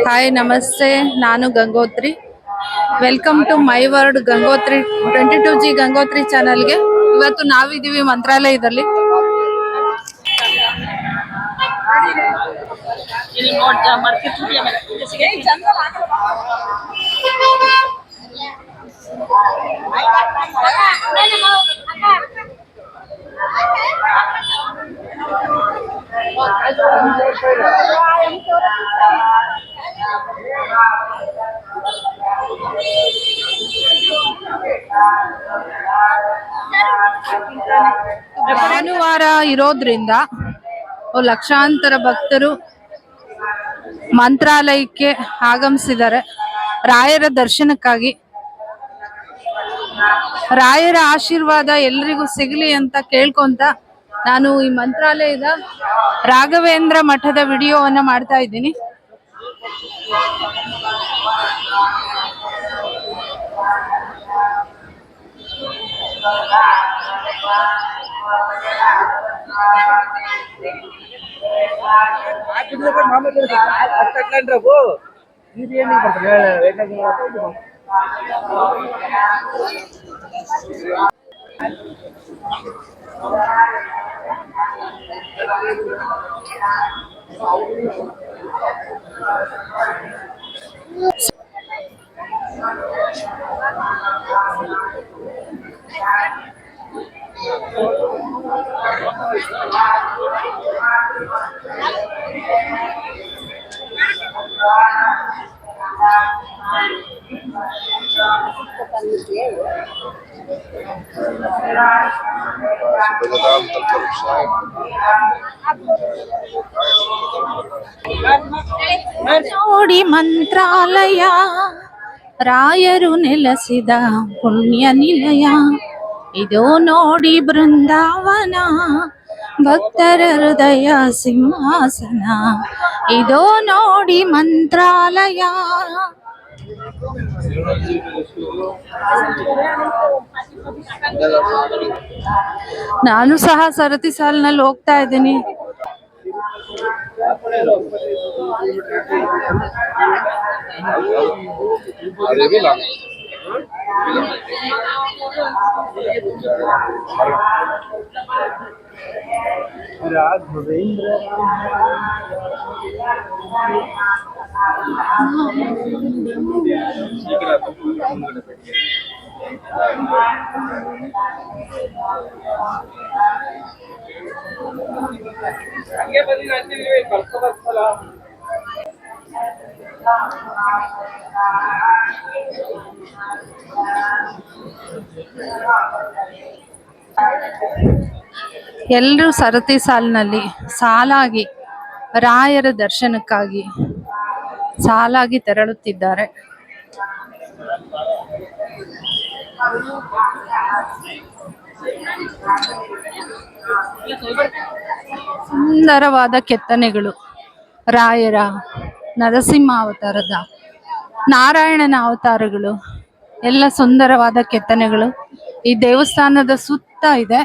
Hi ನಮಸ್ತೆ, ನಾನು Gangotri. Welcome to my world Gangotri 22G Gangotri ಚಾನಲ್ಗೆ. ಇವತ್ತು ನಾವಿದ್ದೀವಿ ಮಂತ್ರಾಲಯದಲ್ಲಿ. ಭಾನುವಾರ ಇರೋದ್ರಿಂದ ಲಕ್ಷಾಂತರ ಭಕ್ತರು ಮಂತ್ರಾಲಯಕ್ಕೆ ಆಗಮಿಸಿದ್ದಾರೆ ರಾಯರ ದರ್ಶನಕ್ಕಾಗಿ. ರಾಯರ ಆಶೀರ್ವಾದ ಎಲ್ರಿಗೂ ಸಿಗಲಿ ಅಂತ ಕೇಳ್ಕೊಂತ ನಾನು ಈ ಮಂತ್ರಾಲಯದ ರಾಘವೇಂದ್ರ ಮಠದ ವಿಡಿಯೋವನ್ನ ಮಾಡ್ತಾ ಇದ್ದೀನಿ. ನೋಡಿ ಮಂತ್ರಾಲಯ ರಾಯರು ನೆಲೆಸಿದ ಪುಣ್ಯ ನಿಲಯ, ಇದು ನೋಡಿ ಬೃಂದಾವನ ಭಕ್ತರ ಹೃದಯ ಸಿಂಹಾಸನ, ಇದು ನೋಡಿ ಮಂತ್ರಾಲಯ. ನಾನು ಸಹ ಸರತಿ ಸಾಲಿನಲ್ಲಿ ಹೋಗ್ತಾ ಇದ್ದೀನಿ. ಎಲ್ಲರೂ ಸರತಿ ಸಾಲಿನಲ್ಲಿ ಸಾಲಾಗಿ ರಾಯರ ದರ್ಶನಕ್ಕಾಗಿ ಸಾಲಾಗಿ ತೆರಳುತ್ತಿದ್ದಾರೆ. ಸುಂದರವಾದ ಕೆತ್ತನೆಗಳು, ರಾಯರ, ನರಸಿಂಹ ಅವತಾರದ, ನಾರಾಯಣನ ಅವತಾರಗಳು ಎಲ್ಲ ಸುಂದರವಾದ ಕೆತ್ತನೆಗಳು ಈ ದೇವಸ್ಥಾನದ ಸುತ್ತ ಇದೆ.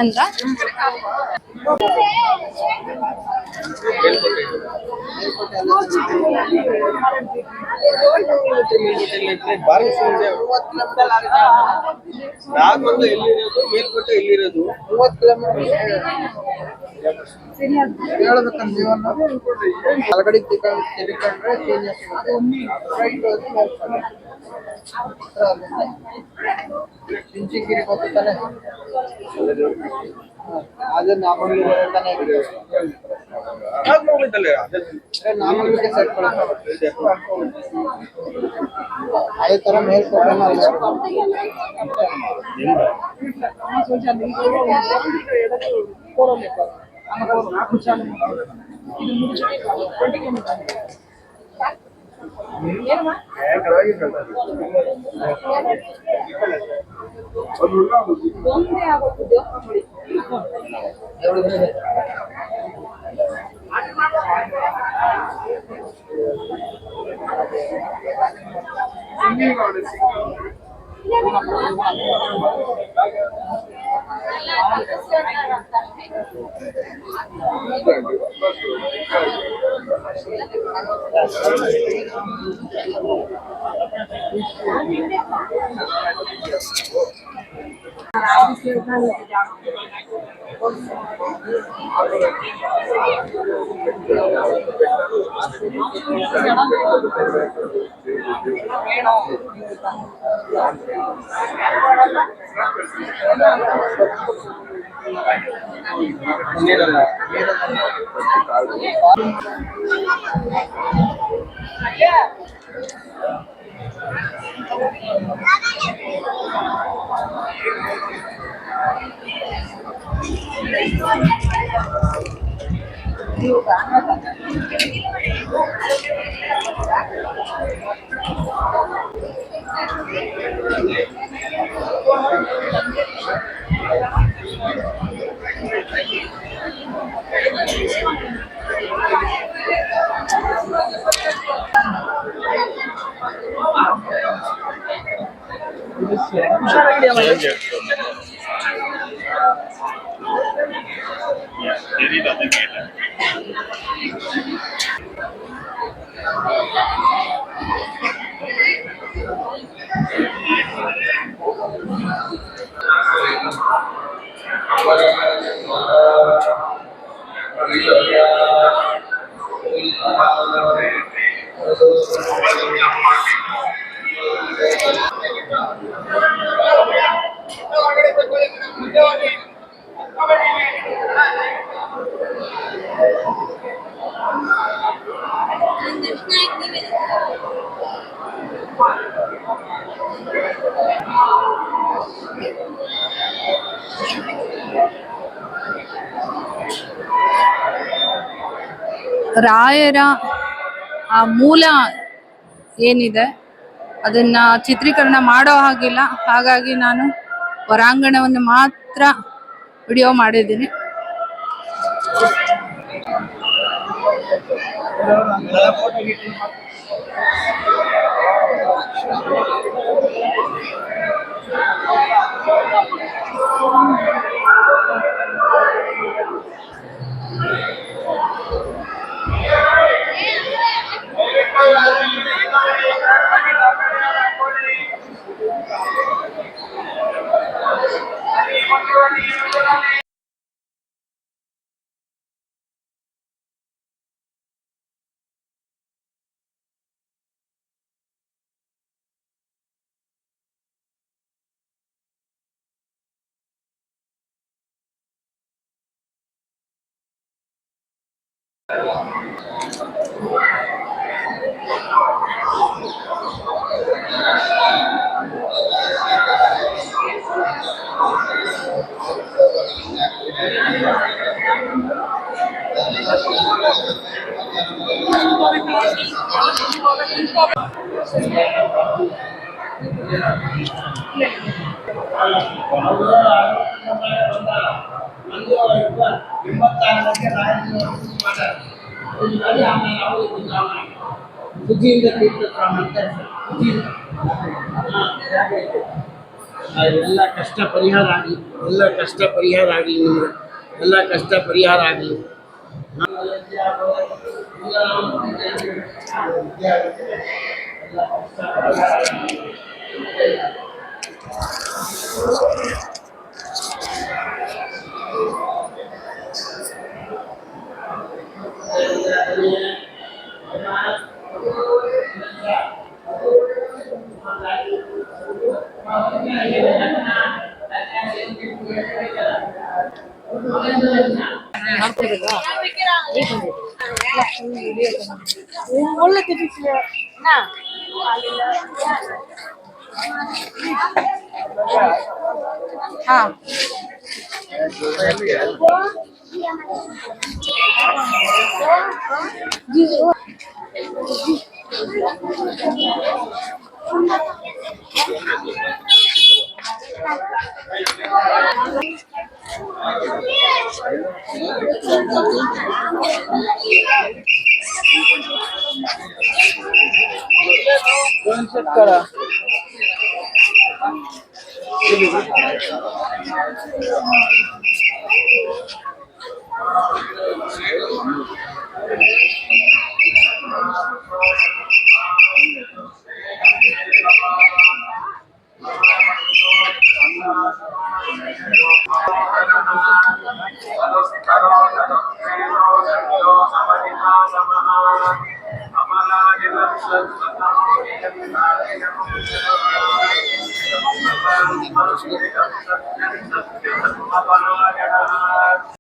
ಎಂತ ನಾಗಮಂಗಲ ಎಲ್ಲಿರೋದು, ಮೇಲ್ಕೋಟೆ ಎಲ್ಲಿರೋದು? 30 ಕಿಲೋಮೀಟರ್ ಹೇಳ್ಬೇಕಂತ ಜೀವನ ಹೊರಗಡೆ ತಿರ್ಕೊಂಡ್ರೆ ಪಿಂಚಿಗಿರಿ ಗೊತ್ತಾನೆ ಅದು ನಾಮಂಗಲ ತಾನೆ ನಾಮಂಗಲಕ್ಕೆ ಸೆಟ್ ಅದೇ ತರ ಮೇಲ್ಕೋಟೆ ರಾಯರ ಆ ಮೂಲ ಏನಿದೆ ಅದನ್ನ ಚಿತ್ರೀಕರಣ ಮಾಡೋ ಹಾಗಿಲ್ಲ, ಹಾಗಾಗಿ ನಾನು ಹೊರಾಂಗಣವನ್ನು ಮಾತ್ರ ವಿಡಿಯೋ ಮಾಡಿದ್ದೀನಿ. ಬುದ್ಧಿಯಿಂದ ತೀರ್ಥ ಅಂತ ಬುದ್ಧಿಯಿಂದ ಎಲ್ಲ ಕಷ್ಟ ಪರಿಹಾರ ಆಗಲಿ, ಎಲ್ಲ ಕಷ್ಟ ಪರಿಹಾರ ಆಗಲಿ, ನಿಮಗೆ ಎಲ್ಲ ಕಷ್ಟ ಪರಿಹಾರ ಆಗಲಿ. ಹಾ